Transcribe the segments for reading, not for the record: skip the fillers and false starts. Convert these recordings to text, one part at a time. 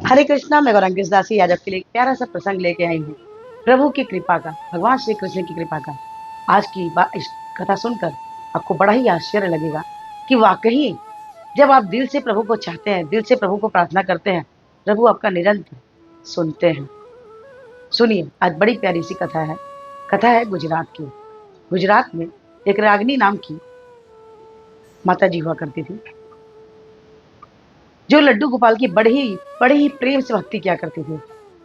हरे कृष्णा, मैं गौरांगी दासी आज आपके लिए एक प्यारा सा प्रसंग लेके आई हूँ। प्रभु की कृपा का, भगवान श्री कृष्ण की कृपा का। आज की इस कथा सुनकर आपको बड़ा ही आश्चर्य लगेगा कि वाकई जब आप दिल से प्रभु को चाहते हैं, दिल से प्रभु को प्रार्थना करते हैं, प्रभु आपका निरंतर सुनते हैं। सुनिए, आज बड़ी प्यारी सी कथा है। कथा है गुजरात की। गुजरात में एक रागिनी नाम की माता जी हुआ करती थी, जो लड्डू गोपाल की बड़ी ही प्रेम से भक्ति किया करती थी।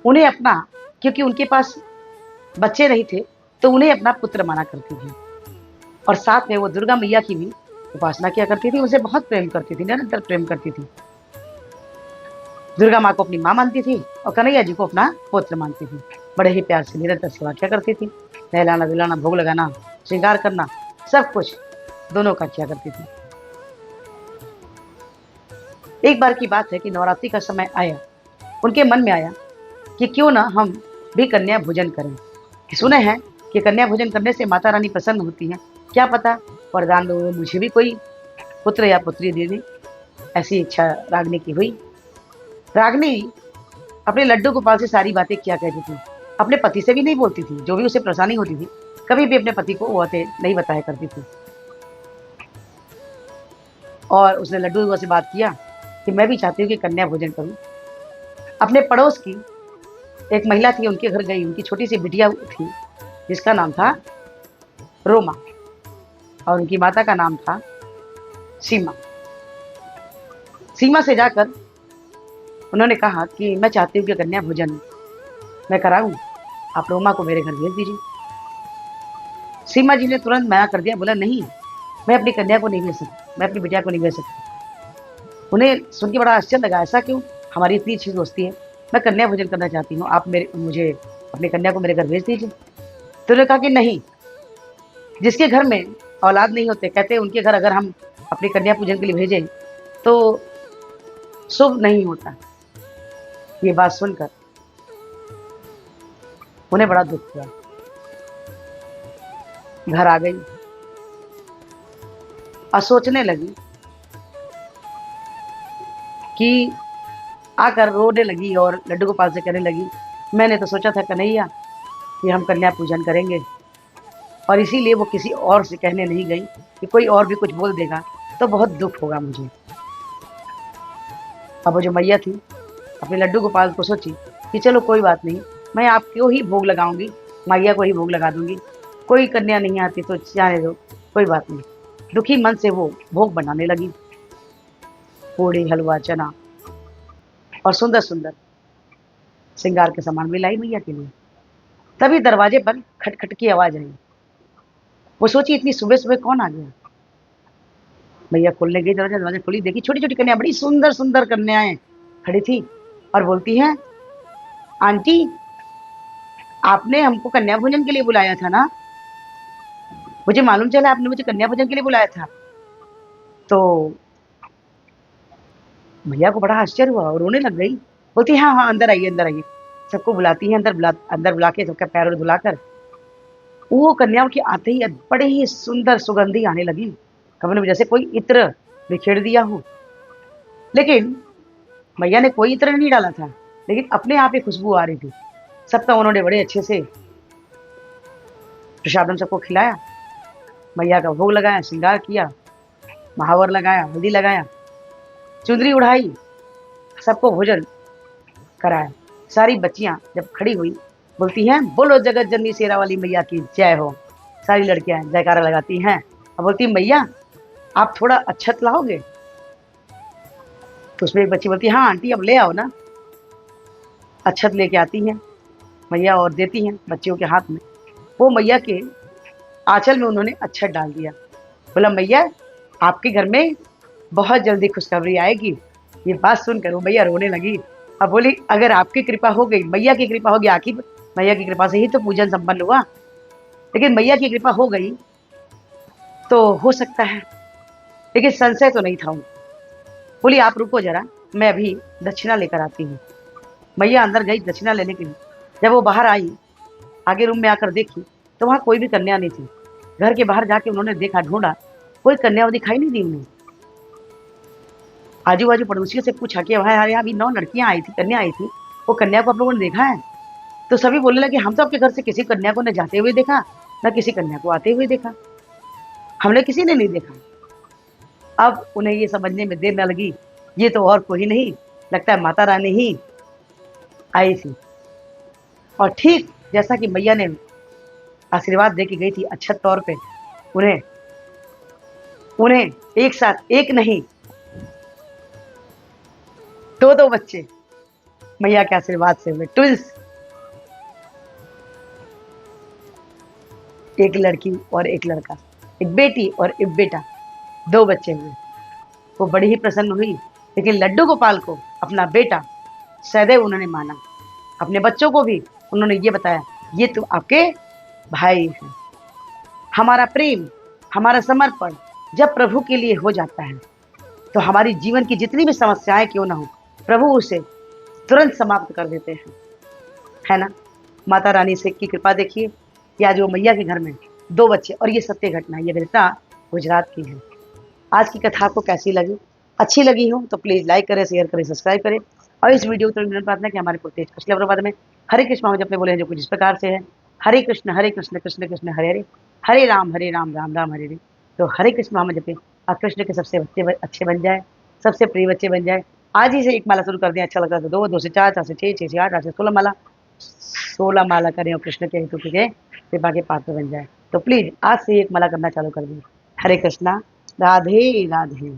उन्हें अपना, क्योंकि उनके पास बच्चे नहीं थे, तो उन्हें अपना पुत्र माना करती थी। और साथ में वो दुर्गा मैया की भी उपासना किया करती थी, उसे बहुत प्रेम करती थी, निरंतर प्रेम करती थी। दुर्गा माँ को अपनी माँ मानती थी और कन्हैया जी को अपना पुत्र मानती थी। बड़े ही प्यार से निरंतर सेवा किया करती थी। नहलाना धुलाना, भोग लगाना, श्रृंगार करना, सब कुछ दोनों का किया करती थी। एक बार की बात है कि नवरात्रि का समय आया। उनके मन में आया कि क्यों ना हम भी कन्या भोजन करें। सुने हैं कि कन्या भोजन करने से माता रानी प्रसन्न होती हैं। क्या पता वरदान दो, मुझे भी कोई पुत्र या पुत्री दे दे। ऐसी इच्छा रागनी की हुई। रागनी अपने लड्डू गोपाल से सारी बातें किया करती थी। अपने पति से भी नहीं बोलती थी। जो भी उसे परेशानी होती थी, कभी भी अपने पति को वो बातें नहीं बताया करती थी। और उसने लड्डू से बात किया कि मैं भी चाहती हूँ कि कन्या भोजन करूँ। अपने पड़ोस की एक महिला थी, उनके घर गई। उनकी छोटी सी बिटिया थी जिसका नाम था रोमा, और उनकी माता का नाम था सीमा। सीमा से जाकर उन्होंने कहा कि मैं चाहती हूँ कि कन्या भोजन मैं कराऊं, आप रोमा को मेरे घर भेज दीजिए। सीमा जी ने तुरंत मना कर दिया, बोला नहीं, मैं अपनी कन्या को नहीं भेज सकती, मैं अपनी बिटिया को नहीं भेज सकती। उन्हें सुन के बड़ा आश्चर्य लगा, ऐसा क्यों? हमारी इतनी अच्छी दोस्ती है, मैं कन्या भोजन करना चाहती हूँ, आप मुझे अपनी कन्या को मेरे घर भेज दीजिए। तो उन्होंने कहा कि नहीं, जिसके घर में औलाद नहीं होते, कहते हैं उनके घर अगर हम अपनी कन्या पूजन के लिए भेजें तो शुभ नहीं होता। ये बात सुनकर उन्हें बड़ा दुख हुआ। घर आ गई और सोचने लगी कि आकर रोने लगी और लड्डू गोपाल से कहने लगी, मैंने तो सोचा था कन्हैया कि हम कन्या पूजन करेंगे, और इसीलिए वो किसी और से कहने नहीं गई कि कोई और भी कुछ बोल देगा तो बहुत दुख होगा मुझे। अब वो जो मैया थी, अपने लड्डू गोपाल को सोची कि चलो कोई बात नहीं, मैं आपको ही भोग लगाऊंगी, मैया को ही भोग लगा दूंगी, कोई कन्या नहीं आती तो जाने दो, कोई बात नहीं। दुखी मन से वो भोग बनाने लगी, पूड़ी, हलवा, चना और सुंदर सुंदर श्रृंगार के सामान भी लाई मैया के लिए। तभी दरवाजे पर खटखट की आवाज आई। वो सोची इतनी सुबह सुबह कौन आ गया। मैया खोलने गई दरवाजा, दरवाजा खोली, देखी छोटी छोटी कन्या, बड़ी सुंदर सुंदर कन्याएं खड़ी थी और बोलती हैं, आंटी आपने हमको कन्या भोजन के लिए बुलाया था ना? मुझे मालूम चला आपने मुझे कन्या भोजन के लिए बुलाया था। तो मैया को बड़ा आश्चर्य हुआ और रोने लग गई। बोलती हाँ हाँ, अंदर आइए अंदर आइए। सबको बुलाती है, अंदर बुला के सबका पैर धुलाकर वो कन्याओं की आते ही बड़े ही सुंदर सुगंधी आने लगी, कमरे में जैसे कोई इत्र बिखेर दिया हो। लेकिन मैया ने कोई इत्र नहीं डाला था, लेकिन अपने आप ही खुशबू आ रही थी। सबका उन्होंने बड़े अच्छे से प्रसादम सबको खिलाया, मैया का भोग लगाया, श्रृंगार किया, महावर लगाया, हल्दी लगाया, चुंदरी उड़ाई, सबको भोजन कराया। सारी बच्चियां जब खड़ी हुई, बोलती हैं बोलो जगत जननी शेरा वाली मैया की जय हो। सारी लड़कियां जयकारा लगाती हैं और बोलती मैया आप थोड़ा अच्छत लाओगे? तो उसमें एक बच्ची बोलती हाँ आंटी अब ले आओ ना। अच्छत लेके आती हैं मैया और देती हैं बच्चियों के हाथ में। वो मैया के आंचल में उन्होंने अच्छत डाल दिया। बोला मैया आपके घर में बहुत जल्दी खुशखबरी आएगी। ये बात सुनकर वो मैया रोने लगी। अब बोली अगर आपकी कृपा हो गई, मैया की कृपा होगी, आखिर मैया की कृपा से ही तो पूजन संपन्न हुआ, लेकिन मैया की कृपा हो गई तो हो सकता है, लेकिन संशय तो नहीं था। बोली आप रुको जरा, मैं अभी दक्षिणा लेकर आती हूँ। मैया अंदर गई दक्षिणा लेने के लिए। जब वो बाहर आई, आगे रूम में आकर देखी तो वहां कोई भी कन्या नहीं थी। घर के बाहर जाके उन्होंने देखा, ढूंढा, कोई कन्या दिखाई नहीं दी उन्हें। आजू बाजू पड़ोसियों से पूछा कि भाई हमारे यहाँ अभी 9 लड़कियां आई थी, कन्या आई थी, वो कन्या को आप लोगों ने देखा है? तो सभी बोलने लगे हम तो आपके घर से किसी कन्या को न जाते हुए देखा, न किसी कन्या को आते हुए देखा, हमने किसी ने नहीं देखा। अब उन्हें ये समझने में देर न लगी, ये तो और कोई नहीं, लगता है माता रानी ही आई थी। और ठीक जैसा कि मैया ने आशीर्वाद दे के गई थी अक्षत तौर पे, उन्हें उन्हें एक साथ एक नहीं दो बच्चे मैया के आशीर्वाद से हुए, ट्विंस, एक लड़की और एक लड़का, एक बेटी और एक बेटा, 2 बच्चे हुए। वो बड़ी ही प्रसन्न हुई, लेकिन लड्डू गोपाल को अपना बेटा सदैव उन्होंने माना। अपने बच्चों को भी उन्होंने ये बताया, ये तो आपके भाई हैं। हमारा प्रेम, हमारा समर्पण जब प्रभु के लिए हो जाता है, तो हमारी जीवन की जितनी भी समस्याएं क्यों ना हो, प्रभु उसे तुरंत समाप्त कर देते हैं, है ना? माता रानी से की कृपा देखिए कि आज वो मैया के घर में 2 बच्चे, और ये सत्य घटना, ये घटना गुजरात की है। आज की कथा आपको कैसी लगी? अच्छी लगी हो तो प्लीज़ लाइक करें, शेयर करें, सब्सक्राइब करें, और इस वीडियो को तो प्रार्थना कि हमारे पुरतेज कृष्ण प्रभात में हरे कृष्ण हम जपने बोले हैं जो कुछ इस प्रकार से है, हरे कृष्ण कृष्ण कृष्ण हरे हरे, हरे राम राम राम हरे हरे। तो हरे कृष्ण हम जपे और कृष्ण के सबसे बच्चे अच्छे बन जाए, सबसे प्रिय बच्चे बन जाए। आज ही से एक माला शुरू कर दें, अच्छा लगता है तो 2, 2 से 4, 4 से 6, 6 से 8, 8 से 16 माला, 16 माला करें और कृष्ण के हेतु के कृपा के पात्र बन जाए। तो प्लीज़ आज से एक माला करना चालू कर दें। हरे कृष्णा, राधे राधे।